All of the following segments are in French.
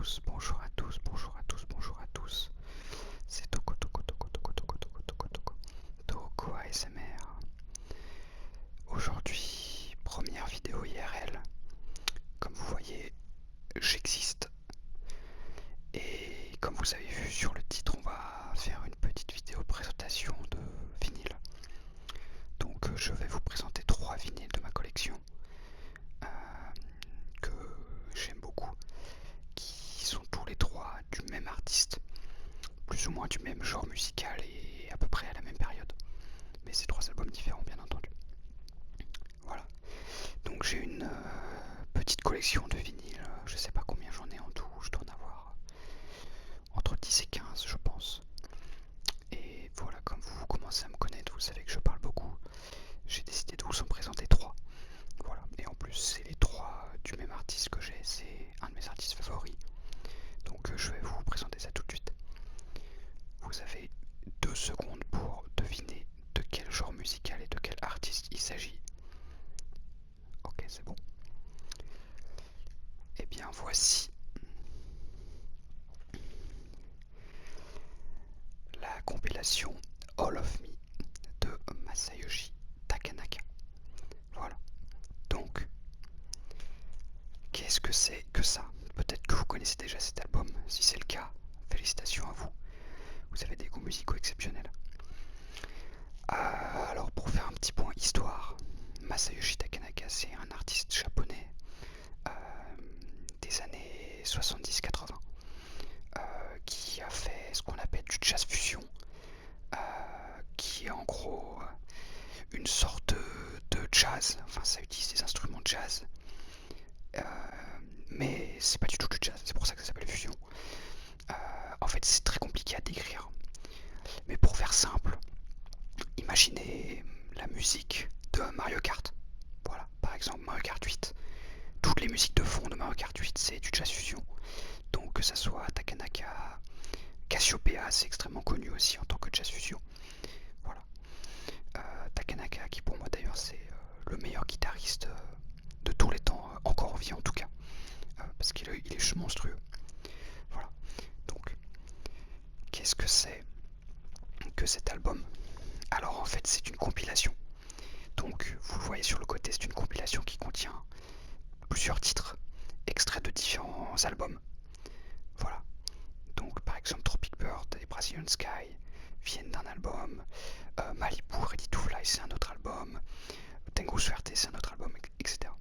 tous, bonjour à tous, bonjour à tous, bonjour à tous. C'est Toko Toko Toko Toko Toko Toko Toko Toko Toko ASMR. Aujourd'hui, première vidéo IRL. Comme vous voyez, j'existe. Et comme vous avez vu sur le titre, on va faire une petite vidéo présentation de vinyle. Donc je vais vous présenter 3 vinyles de ma collection que j'aime beaucoup, qui sont tous les 3 du même artiste, plus ou moins du même genre musical et à peu près à la même période. Mais c'est 3 albums différents, bien entendu. Voilà. Donc j'ai une petite collection de vinyles. Je sais pas combien j'en ai en tout. Je dois en avoir entre 10 et 15, je pense. Et voilà, comme vous commencez à me connaître, vous savez que je parle beaucoup. J'ai décidé de vous en présenter 3. Voilà. Et en plus, c'est les 3 du même artiste que j'ai. C'est un de mes artistes favoris. Donc je vais vous présenter ça tout de suite. Vous avez 2 secondes pour deviner de quel genre musical et de quel artiste il s'agit. Ok, c'est bon. Et bien voici la compilation All of Me de Masayoshi Takanaka. Voilà. Donc, qu'est-ce que c'est que ça? Peut-être que vous connaissez déjà cet album. Si c'est le cas, félicitations à vous. Vous avez des goûts musicaux exceptionnels. Alors, pour faire un petit point histoire, Masayoshi Takanaka, c'est un artiste japonais des années 70-80 qui a fait ce qu'on appelle du jazz fusion, qui est en gros une sorte de jazz. Enfin, ça utilise des instruments de jazz, mais c'est pas du tout du jazz. C'est pour ça que ça s'appelle fusion. En fait, c'est très compliqué à décrire. Mais pour faire simple, imaginez la musique de Mario Kart. Voilà, par exemple Mario Kart 8. Toutes les musiques de fond de Mario Kart 8, c'est du jazz fusion. Donc que ça soit Takanaka, Cassiopeia, c'est extrêmement connu aussi en tant que jazz fusion. Voilà. Takanaka, qui pour moi d'ailleurs c'est le meilleur guitariste de tous les temps, encore en vie en tout cas, parce qu'il est juste monstrueux. Voilà. Donc, qu'est-ce que c'est que cet album? Alors en fait c'est une compilation. Donc vous le voyez sur le côté, c'est une compilation qui contient plusieurs titres extraits de différents albums. Voilà. Donc par exemple Tropic Bird et Brazilian Sky viennent d'un album, Malibu Ready to Fly c'est un autre album, Tango Suerte c'est un autre album, etc.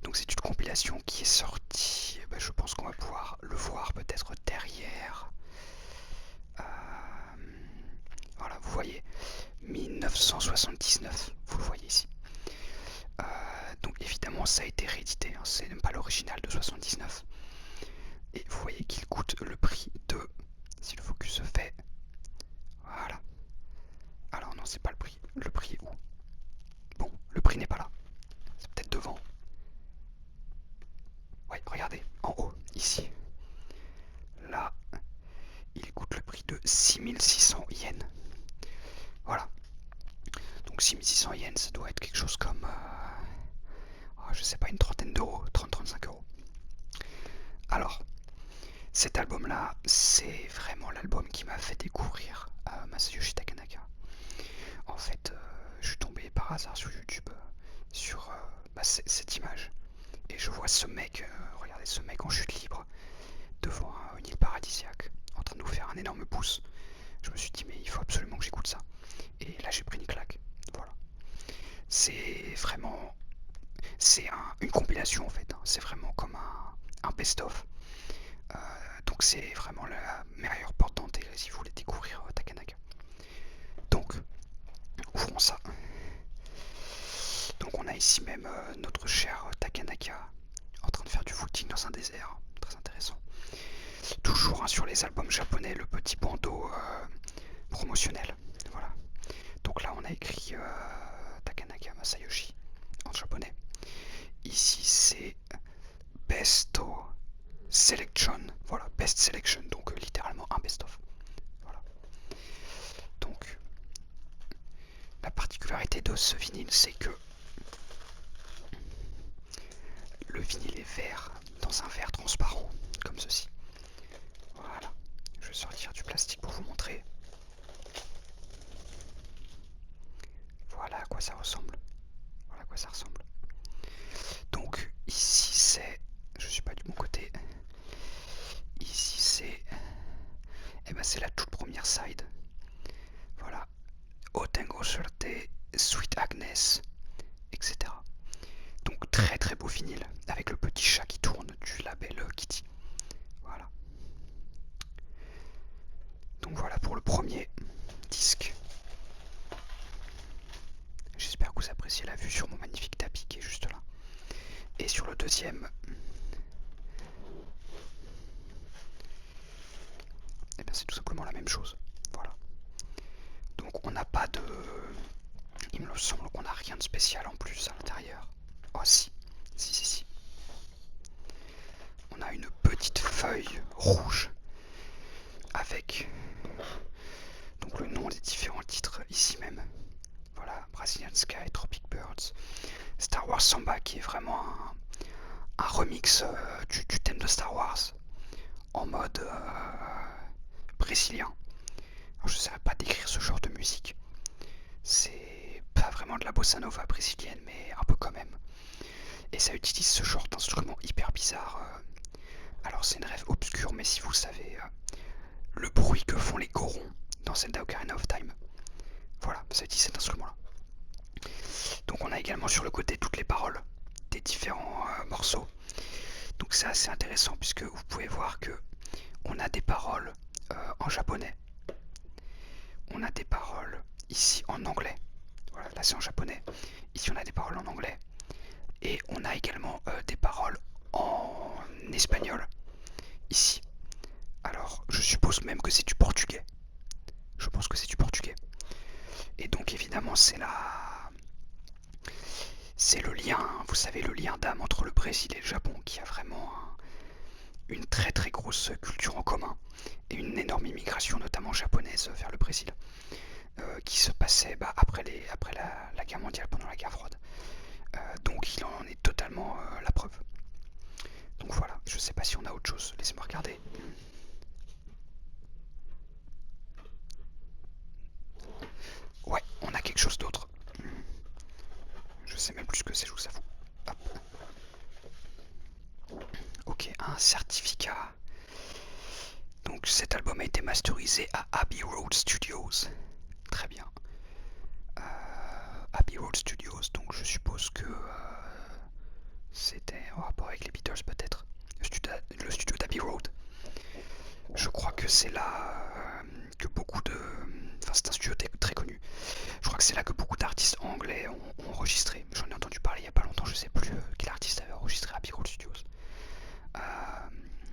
Donc c'est une compilation qui est sortie, je pense qu'on va pouvoir le voir peut-être derrière. Voilà, vous voyez, 1979, vous le voyez ici. Donc évidemment ça a été réédité, hein, c'est même pas l'original de 79. Et vous voyez qu'il coûte le prix de, si le focus se fait, voilà. Alors non, c'est pas le prix. Le prix est où? Bon, le prix n'est pas là. C'est peut-être devant. Ouais, regardez, en haut, ici. Là, il coûte le prix de 6600 yens. Voilà. Donc 6600 yens, ça doit être quelque chose comme, je sais pas, une trentaine d'euros, 30-35 euros. Alors, cet album-là, c'est vraiment l'album qui m'a fait découvrir Masayoshi Takanaka. En fait, je suis tombé par hasard sur YouTube sur cette image. Et je vois ce mec, regardez ce mec en chute libre, devant une île paradisiaque, en train de nous faire un énorme pouce. Je me suis dit mais il faut absolument que j'écoute ça. Et là j'ai pris une claque. Voilà. C'est vraiment... C'est une compilation en fait. Hein. C'est vraiment comme un best-of. Donc c'est vraiment la meilleure porte d'entrée si vous voulez découvrir Takanaka. Donc, ouvrons ça. Donc on a ici même notre cher Takanaka en train de faire du footing dans un désert. Très intéressant. Toujours sur les albums japonais, le petit bandeau promotionnel. Voilà. Donc là on a écrit Takanaka Masayoshi en japonais. Ici c'est Best Selection. Voilà, Best Selection, donc littéralement un best-of. Voilà. Donc la particularité de ce vinyle, c'est que le vinyle est vert, dans un verre transparent, comme ceci. Voilà, je vais sortir du plastique pour vous montrer. Voilà à quoi ça ressemble. Voilà à quoi ça ressemble. Donc ici c'est, je suis pas du bon côté. Ici c'est, eh ben c'est la toute première side. Voilà, O Tengo Suerte, Sweet Agnes, etc. Donc très très beau vinyle avec le petit chat qui tourne du label Kitty. Voilà. Donc voilà pour le premier disque. J'espère que vous appréciez la vue sur mon magnifique tapis qui est juste là. Et sur le deuxième, eh bien c'est tout simplement la même chose. Voilà. Donc on n'a pas de... Il me semble qu'on n'a rien de spécial en plus à l'intérieur. Oh si, si. On a une petite feuille rouge avec donc le nom des différents titres ici même. Voilà, Brazilian Sky, Tropic Birds, Star Wars Samba qui est vraiment un remix du thème de Star Wars en mode brésilien. Alors, je ne saurais pas décrire ce genre de musique. C'est pas vraiment de la bossa nova brésilienne, mais un peu quand même. Et ça utilise ce genre d'instrument hyper bizarre. Alors c'est une rêve obscure, mais si vous savez le bruit que font les gorons dans Zelda Ocarina of Time, voilà, ça utilise cet instrument-là. Donc on a également sur le côté toutes les paroles des différents morceaux. Donc c'est assez intéressant puisque vous pouvez voir que on a des paroles en japonais. On a des paroles ici en anglais. Voilà, là c'est en japonais. Ici on a des paroles en anglais. Et on a également des paroles en espagnol. Ici. Alors, je suppose même que c'est du portugais. Je pense que c'est du portugais. Et donc évidemment c'est le lien, vous savez, le lien d'âme entre le Brésil et le Japon qui a vraiment une très très grosse culture en commun et une énorme immigration, notamment japonaise, vers le Brésil, qui se passait après la guerre mondiale, pendant la guerre froide. Donc il en est totalement la preuve. Donc voilà, je sais pas si on a autre chose, laissez-moi regarder. Ouais, on a quelque chose d'autre. Je sais même plus ce que c'est, je vous avoue. Hop. Ok, un certificat. Donc cet album a été masterisé à Abbey Road Studios. Très bien. Abbey Road Studios, donc je suppose que c'était en rapport avec les Beatles peut-être. Le studio d'Abbey Road. Je crois que c'est là que beaucoup de... Enfin c'est un studio très connu. Je crois que c'est là que beaucoup d'artistes anglais ont enregistré. J'en ai entendu parler il n'y a pas longtemps, je sais plus quel artiste avait enregistré Abbey Road Studios.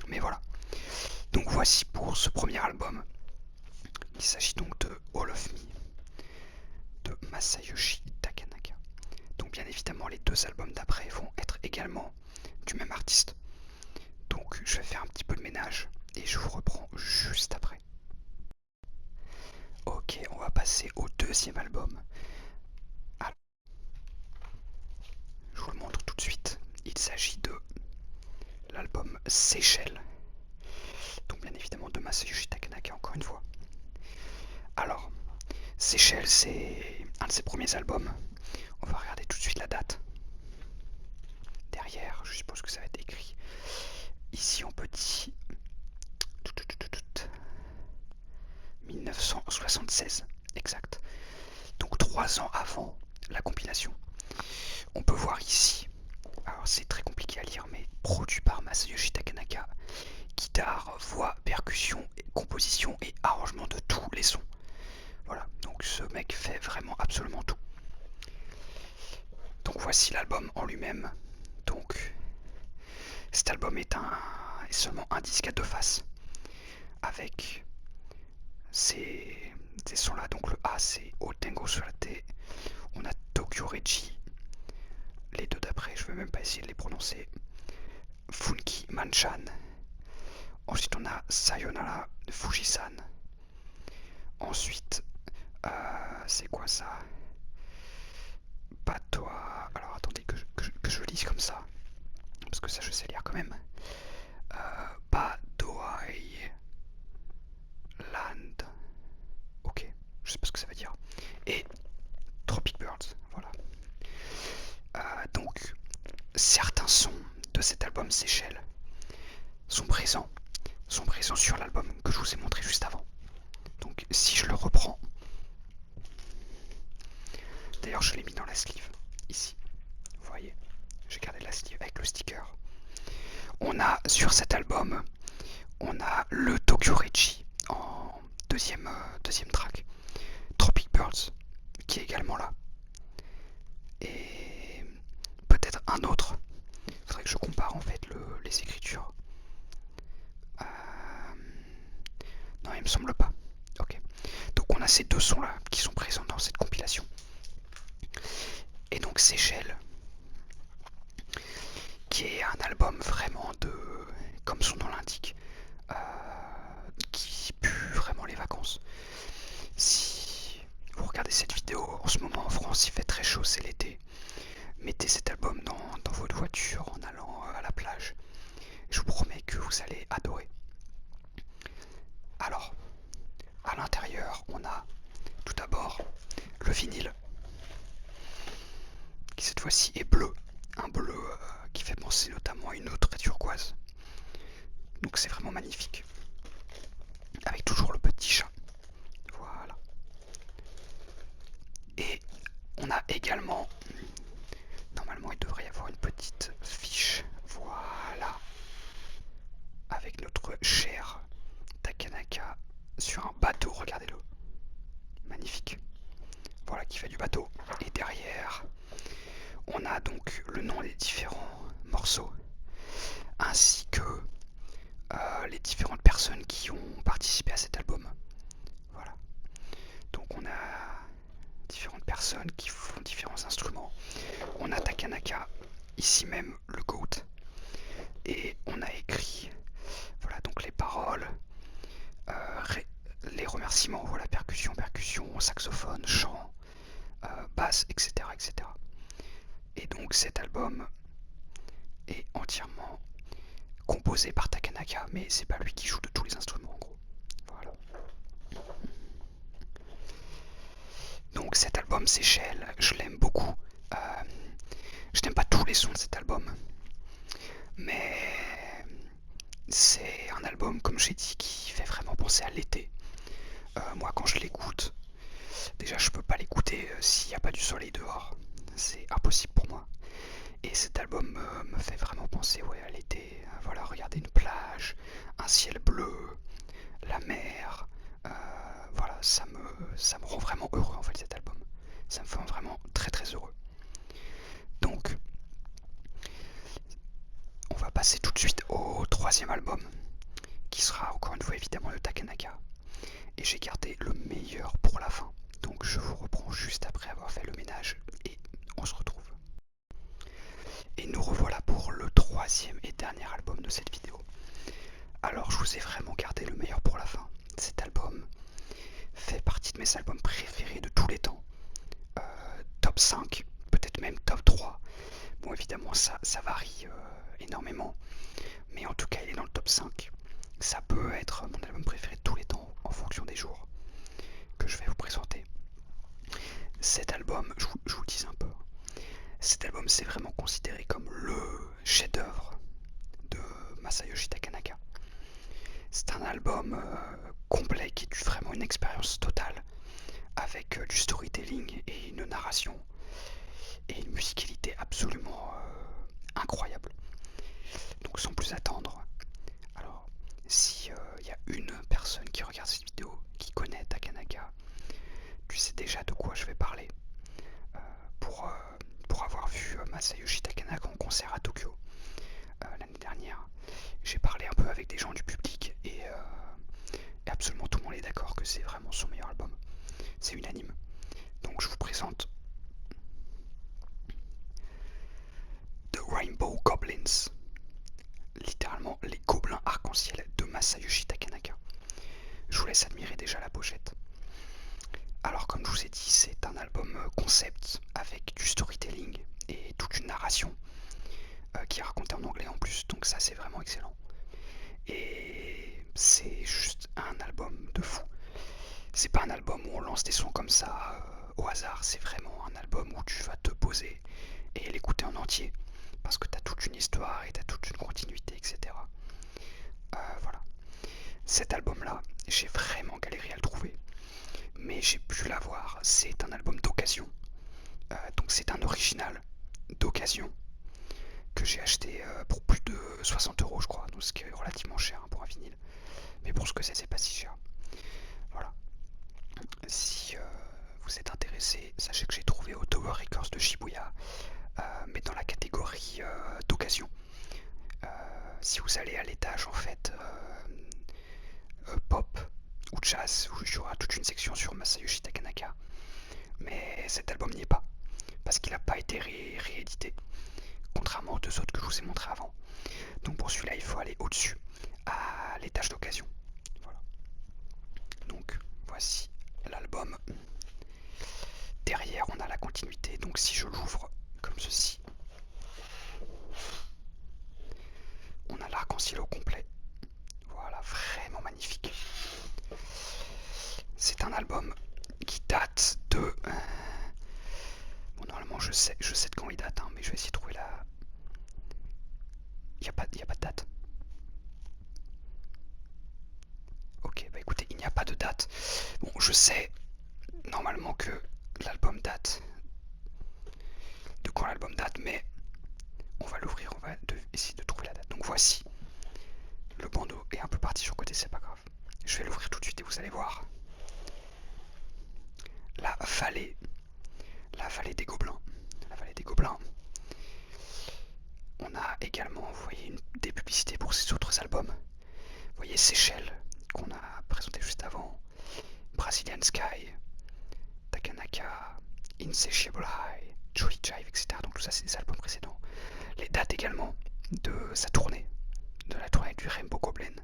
Mais voilà. Donc voici pour ce premier album. Il s'agit donc de All of Me de Masayoshi Takanaka. Donc bien évidemment les deux albums d'après vont être également du même artiste. Donc je vais faire un petit peu de ménage et je vous reprends juste après. Ok, on va passer au deuxième album. Alors, je vous le montre tout de suite. Il s'agit de l'album Seychelles. Donc bien évidemment de Masayoshi Takanaka encore une fois. Alors, Seychelles c'est un de ses premiers albums. On va regarder tout de suite la date. Derrière, je suppose que ça va être écrit ici en petit. 1976, exact. Donc 3 ans avant la compilation. On peut voir ici, alors c'est très compliqué à lire, mais produit par Masayoshi Takanaka, guitare, voix, percussion, composition et arrangement de tous les sons. Voilà, donc ce mec fait vraiment absolument tout. Donc voici l'album en lui-même. Donc cet album est seulement un disque à deux faces, avec ces sons-là. Donc le A c'est O Tengo Suerte, on a Tokyo Reiji, les deux d'après je ne vais même pas essayer de les prononcer, Funky Manchan, ensuite on a Sayonara de Fujisan, ensuite c'est quoi ça, Patois, alors attendez que je lise comme ça, parce que ça je sais lire quand même, certains sons de cet album Seychelles sont présents sur l'album que je vous ai montré juste avant. Donc si je le reprends, d'ailleurs je l'ai mis dans la sleeve ici, vous voyez, j'ai gardé la sleeve avec le sticker. On a sur cet album, on a le Tokyo Rechi en deuxième track, Tropic Birds qui est également là, et peut-être un autre. Il faudrait que je compare en fait les écritures. Non, il me semble pas. Ok. Donc on a ces deux sons là qui sont présents dans cette compilation. Et donc Seychelles, qui est un album vraiment comme son nom l'indique, qui pue vraiment les vacances. Si vous regardez cette vidéo en ce moment en France, il fait très chaud, c'est l'été. Mettez cet album dans votre voiture en allant à la plage. Je vous promets que vous allez adorer. Alors, à l'intérieur, on a tout d'abord le vinyle, qui cette fois-ci est bleu. Un bleu qui fait penser notamment à une autre turquoise. Donc c'est vraiment magnifique. Avec toujours le petit chat. Voilà. Et on a également, normalement il devrait y avoir une petite fiche. Voilà. Avec notre cher Takanaka sur un bateau, regardez-le. Magnifique. Voilà, qui fait du bateau. Et derrière, on a donc le nom des différents morceaux, ainsi que les différentes personnes qui ont participé à cet album. Voilà. Donc on a différentes personnes qui font différents instruments. On a Takanaka, ici même le GOAT, et on a écrit, voilà, donc les paroles, les remerciements, voilà, percussion, saxophone, chant, basse, etc., etc. Et donc cet album est entièrement composé par Takanaka, mais c'est pas lui qui joue de tous les instruments en gros. Voilà. Donc cet album Seychelles, je l'aime beaucoup. Je n'aime pas tous les sons de cet album, mais c'est un album, comme j'ai dit, qui fait vraiment penser à l'été. Moi quand je l'écoute, déjà je peux pas l'écouter s'il n'y a pas du soleil dehors. C'est impossible pour moi. Et cet album me fait vraiment penser, ouais, à l'été. Voilà, regardez une plage, un ciel bleu, la mer. Voilà, ça me rend vraiment heureux en fait cet album. Ça me fait vraiment très très heureux. Donc, on va passer tout de suite au troisième album, qui sera encore une fois évidemment le Takanaka. Et j'ai gardé le meilleur pour la fin. Donc je vous reprends juste après avoir fait le ménage et on se retrouve. Et nous revoilà pour le troisième et dernier album de cette vidéo. Alors je vous ai vraiment gardé le meilleur pour la fin. Cet album fait partie de mes albums préférés de tous les temps. Top 5, peut-être même top 3. Bon évidemment ça varie énormément. Mais en tout cas il est dans le top 5. Ça peut être mon album préféré de tous les temps en fonction des jours que je vais vous présenter. Cet album, je vous le dis un peu, cet album c'est vraiment considéré comme le chef-d'œuvre de Masayoshi Takanaka. C'est un album complet qui est vraiment une expérience totale avec du storytelling et une narration et une musicalité absolument incroyable. Donc sans plus attendre, alors si y a une personne qui regarde cette vidéo qui connaît Takanaka, tu sais déjà de quoi je vais parler. Pour avoir vu Masayoshi Takanaka en concert à Tokyo l'année dernière, j'ai parlé un peu avec des gens du public et absolument tout le monde est d'accord que c'est vraiment son meilleur album. C'est unanime. Donc je vous présente The Rainbow Goblins, littéralement les gobelins arc-en-ciel de Masayoshi Takanaka. Je vous laisse admirer déjà la pochette. Alors comme je vous ai dit, c'est un album concept avec du storytelling et toute une narration qui est racontée en anglais en plus, donc ça c'est vraiment excellent. Et c'est juste un album de fou. C'est pas un album où on lance des sons comme ça au hasard, c'est vraiment un album où tu vas te poser et l'écouter en entier. parce que t'as toute une histoire et t'as toute une continuité, etc. Voilà. Cet album-là, j'ai vraiment galéré à le trouver, mais j'ai pu l'avoir. C'est un album d'occasion, donc c'est un original d'occasion que j'ai acheté pour plus de 60 euros, je crois, donc ce qui est relativement cher pour un vinyle. Mais pour ce que c'est pas si cher. Voilà. Si vous êtes intéressé, sachez que j'ai trouvé au Tower Records de Shibuya, mais dans la catégorie d'occasion. Si vous allez à l'étage en fait pop ou jazz, où il y aura toute une section sur Masayoshi Takanaka, mais cet album n'y est pas, parce qu'il n'a pas été réédité, contrairement aux deux autres que je vous ai montré avant. Donc pour celui-là, il faut aller au-dessus, à l'étage d'occasion. Voilà. Donc voici l'album. Derrière, on a la continuité, donc si je l'ouvre comme ceci, on a l'arc-en-ciel au complet. Voilà, vraiment magnifique. C'est un album qui date de... Bon, normalement, je sais de quand il date, hein, mais je vais essayer de trouver la... Il n'y a pas de date. Ok, bah écoutez, il n'y a pas de date. Bon, je sais normalement que l'album date. De quand l'album date, mais on va l'ouvrir, on va essayer de trouver la date. Donc voici. Le bandeau est un peu parti sur le côté, c'est pas grave. Je vais l'ouvrir tout de suite et vous allez voir. La vallée des Gobelins. La vallée des Gobelins. On a également, vous voyez, des publicités pour ces autres albums. Vous voyez Seychelles, qu'on a présenté juste avant. Brazilian Sky, Takanaka, Insatiable High, Jolly Jive, etc. Donc tout ça, c'est des albums précédents. Les dates également de sa tournée, de la tournée du Rainbow Goblin.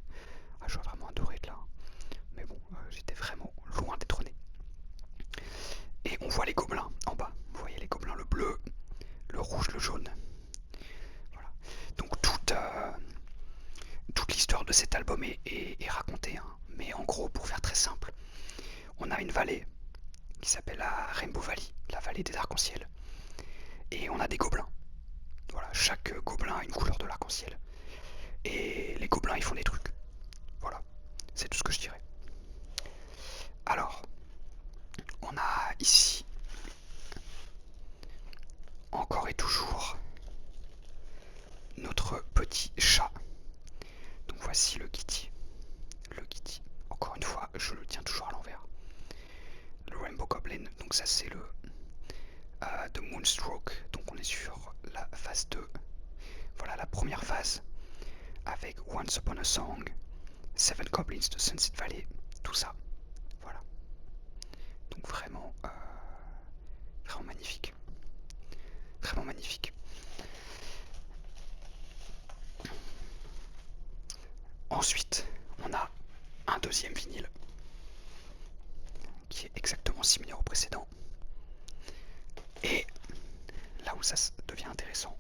Ah, j'aurais vraiment adoré être là. Mais bon, j'étais vraiment loin d'être né. Et on voit les gobelins en bas. Vous voyez les gobelins, le bleu, le rouge, le jaune. Voilà. Donc toute l'histoire de cet album est racontée. Hein. Mais en gros, pour faire très simple, on a une vallée qui s'appelle la Rainbow Valley, la vallée des arcs-en-ciel. Et on a des gobelins. Voilà, chaque gobelin a une couleur de l'arc-en-ciel. Et les gobelins, ils font des trucs. Voilà, c'est tout ce que je dirais. Alors, on a ici, encore et toujours, notre petit chat. Donc voici le Kitty. Le Kitty. Encore une fois, je le tiens toujours à l'envers. Le Rainbow Goblin, donc ça c'est le de Moonstroke. Donc on est sur la phase 2. Voilà la première phase avec Once Upon a Song, Seven Goblins de Sunset Valley, tout ça. Voilà. Donc vraiment, vraiment magnifique. Vraiment magnifique. Ensuite, on a un deuxième vinyle qui est exactement similaire au précédent. Et là où ça devient intéressant,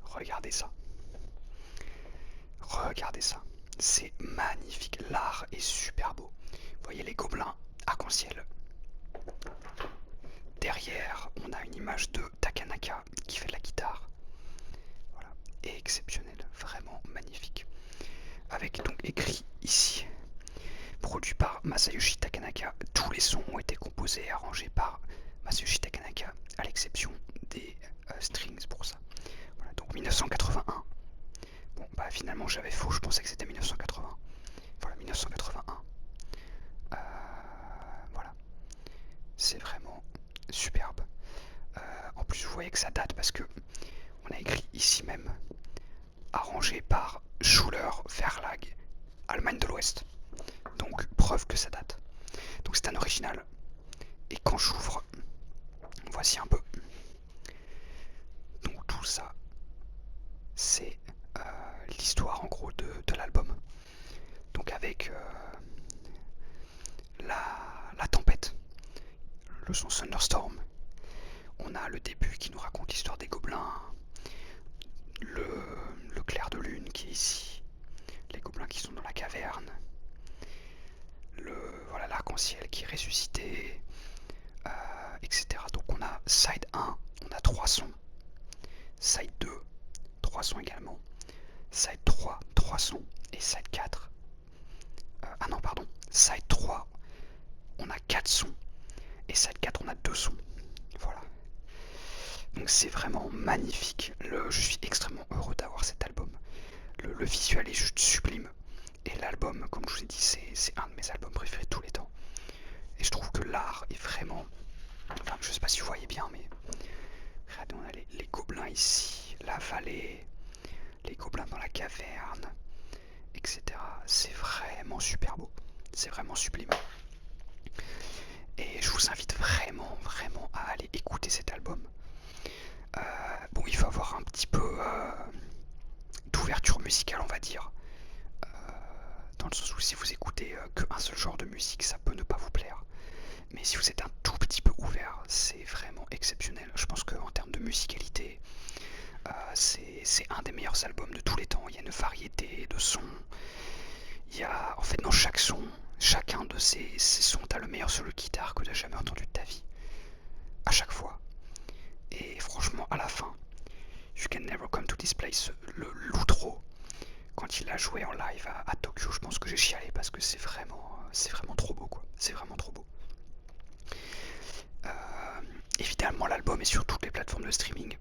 regardez ça. Regardez ça. C'est magnifique. L'art est super beau. Vous voyez les gobelins arc-en-ciel. Derrière, on a une image de Takanaka qui fait de la guitare. Voilà. Et exceptionnel. Vraiment magnifique. Avec donc écrit ici, produit par Masayoshi Takanaka. Tous les sons ont été composés et arrangés par Masayoshi Takanaka, à l'exception des strings pour ça. Voilà, donc 1981. Bon, bah finalement j'avais faux, je pensais que c'était 1980. Voilà, 1981. Voilà. C'est vraiment superbe. En plus, vous voyez que ça date parce que on a écrit ici même, arrangé par Schuller Verlag, Allemagne de l'Ouest. Donc, preuve que ça date. Donc, c'est un original. Et quand j'ouvre, voici un peu. Donc, tout ça, c'est l'histoire en gros de l'album. Donc, avec la tempête, le son Thunderstorm. On a le début qui nous raconte l'histoire des gobelins, le clair de lune qui est ici, les gobelins qui sont dans la caverne, voilà l'arc-en-ciel qui est ressuscité, etc. Donc on a side 1, on a 3 sons, side 2, 3 sons également, side 3, 3 sons, et side 4, ah non pardon, side 3, on a 4 sons, et side 4, on a 2 sons. Voilà. Donc c'est vraiment magnifique. Je suis extrêmement heureux d'avoir cet album. Le visuel est juste sublime. Et l'album, comme je vous ai dit, c'est un de mes albums préférés de tous les temps. Et je trouve que l'art est vraiment... Enfin, je sais pas si vous voyez bien, mais... Regardez, on a les gobelins ici, la vallée, les gobelins dans la caverne, etc. C'est vraiment super beau. C'est vraiment sublime. Et je vous invite vraiment, vraiment à aller écouter cet album. Bon, il faut avoir un petit peu d'ouverture musicale, on va dire. Dans le sens où si vous écoutez qu'un seul genre de musique, ça peut ne pas vous plaire. Mais si vous êtes un tout petit peu ouvert, c'est vraiment exceptionnel. Je pense qu'en termes de musicalité, c'est un des meilleurs albums de tous les temps. Il y a une variété de sons. Il y a, en fait, dans chaque son, chacun de ces sons, t'as le meilleur solo de guitare que t'as jamais entendu de ta vie. À chaque fois. Et franchement, à la fin, You Can Never Come to This Place, l'outro, quand il a joué en live à Tokyo, je pense que j'ai chialé parce que c'est vraiment trop beau, quoi. C'est vraiment trop beau. Évidemment, l'album est sur toutes les plateformes de streaming.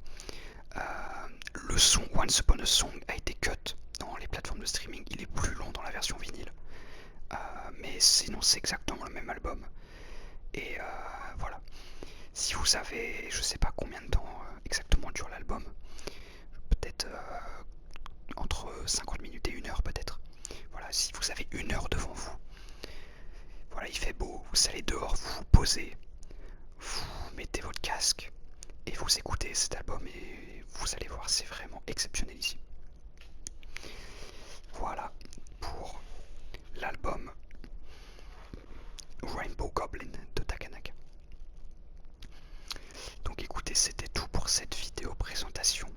Le son Once Upon a Song a été cut dans les plateformes de streaming. Il est plus long dans la version vinyle. Mais sinon, c'est exactement le même album. Et voilà. Si vous savez, je sais pas combien de temps exactement dure l'album, peut-être entre 50 minutes et 1 heure peut-être. Voilà, si vous avez 1 heure devant vous, voilà, il fait beau, vous allez dehors, vous vous posez, vous mettez votre casque et vous écoutez cet album et vous allez voir, c'est vraiment exceptionnel ici. Voilà pour l'album Rainbow Goblin de Takanaka. Donc écoutez, c'était tout pour cette vidéo présentation.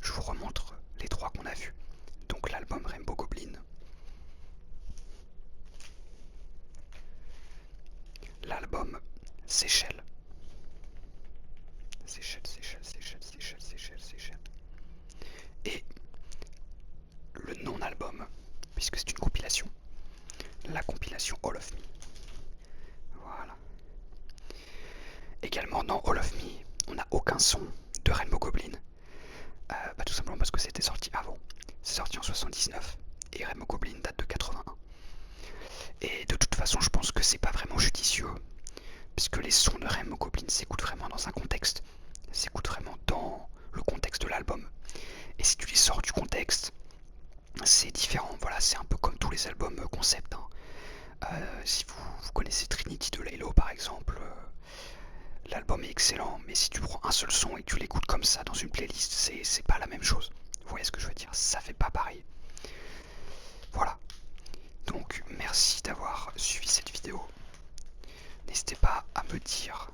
Je vous remontre les 3 qu'on a vus. Donc l'album Rainbow Goblin, l'album Seychelles, et le non-album, puisque c'est une compilation, la compilation All of Me. Voilà. Également dans All of Me, on n'a aucun son de Rainbow Goblin, tout simplement parce que c'était sorti avant. C'est sorti en 79 et Rainbow Goblin date de 81. Et de toute façon, je pense que c'est pas vraiment judicieux, puisque les sons de Rainbow Goblin s'écoutent vraiment dans un contexte, s'écoutent vraiment dans le contexte de l'album. Et si tu les sors du contexte, c'est différent. Voilà, c'est un peu comme tous les albums concept. Si vous connaissez Trinity de Laylo par exemple, l'album est excellent, mais si tu prends un seul son et que tu l'écoutes comme ça dans une playlist, c'est pas la même chose. Vous voyez ce que je veux dire? Ça fait pas pareil. Voilà. Donc merci d'avoir suivi cette vidéo. N'hésitez pas à me dire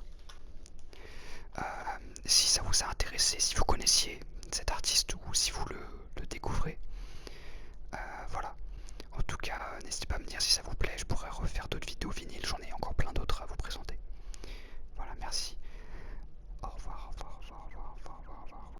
si ça vous a intéressé, si vous connaissiez cet artiste ou si vous le découvrez. Voilà. En tout cas, n'hésitez pas à me dire si ça vous plaît. Je pourrais refaire d'autres vidéos vinyles, j'en ai encore plein